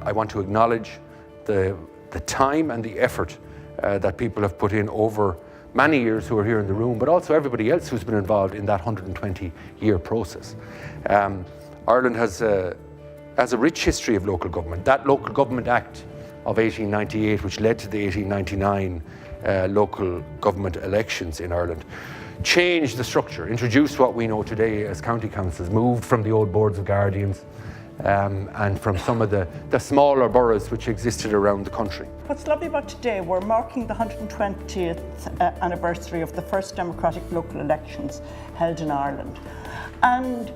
I want to acknowledge the time and the effort that people have put in over many years who are here in the room, but also everybody else who's been involved in that 120-year process. Ireland has a rich history of local government. That Local Government Act of 1898, which led to the 1899 local government elections in Ireland, changed the structure, introduced what we know today as county councils, moved from the old boards of guardians and from some of the smaller boroughs which existed around the country. What's lovely about today, we're marking the 120th anniversary of the first democratic local elections held in Ireland. And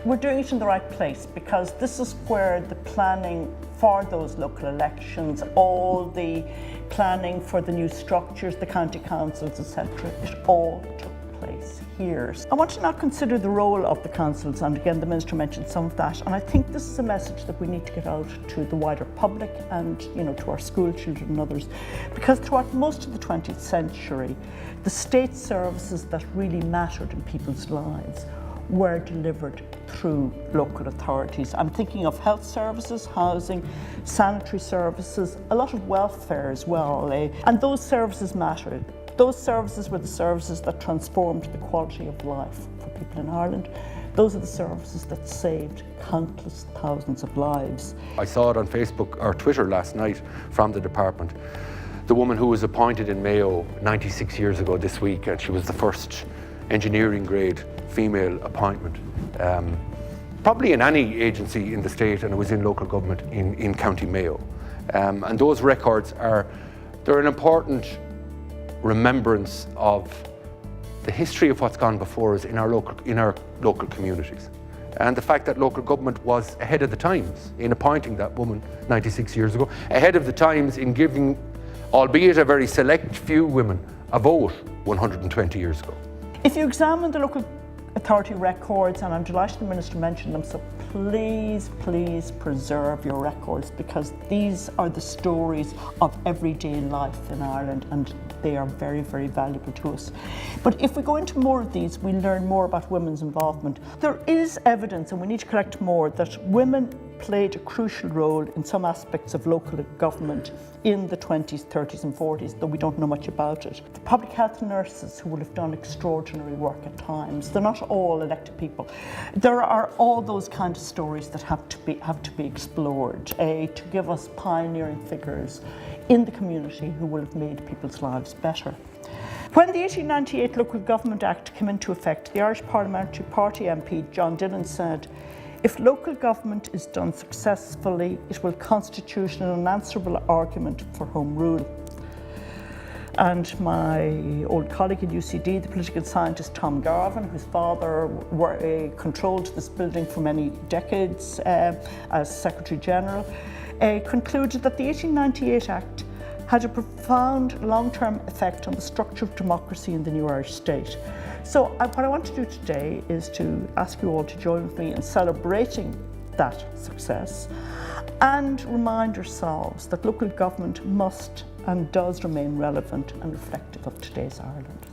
we're doing it in the right place because this is where the planning for those local elections, all the planning for the new structures, the county councils, etc., it all took place here. I want to now consider the role of the councils, and again the Minister mentioned some of that, and I think this is a message that we need to get out to the wider public and to our school children and others, because throughout most of the 20th century the state services that really mattered in people's lives were delivered through local authorities. I'm thinking of health services, housing, sanitary services, a lot of welfare as well, and those services mattered. Those services were the services that transformed the quality of life for people in Ireland. Those are the services that saved countless thousands of lives. I saw it on Facebook or Twitter last night from the department. The woman who was appointed in Mayo 96 years ago this week, and she was the first engineering grade female appointment, probably in any agency in the state, and it was in local government in County Mayo. And those records they're an important remembrance of the history of what's gone before us in our local communities. And the fact that local government was ahead of the times in appointing that woman 96 years ago, ahead of the times in giving, albeit a very select few women, a vote 120 years ago. If you examine the local authority records, and I'm delighted the Minister mentioned them, so please preserve your records, because these are the stories of everyday life in Ireland and they are very, very valuable to us. But if we go into more of these, we learn more about women's involvement. There is evidence, and we need to collect more, that women played a crucial role in some aspects of local government in the 20s, 30s and 40s, though we don't know much about it. The public health nurses who will have done extraordinary work at times, they're not all elected people. There are all those kind of stories that have to be explored to give us pioneering figures in the community who will have made people's lives better. When the 1898 Local Government Act came into effect, the Irish Parliamentary Party MP John Dillon said, "If local government is done successfully, it will constitute an unanswerable argument for Home Rule." And my old colleague at UCD, the political scientist Tom Garvin, whose father controlled this building for many decades as Secretary General, concluded that the 1898 Act had a profound long-term effect on the structure of democracy in the new Irish state. So what I want to do today is to ask you all to join with me in celebrating that success and remind ourselves that local government must and does remain relevant and reflective of today's Ireland.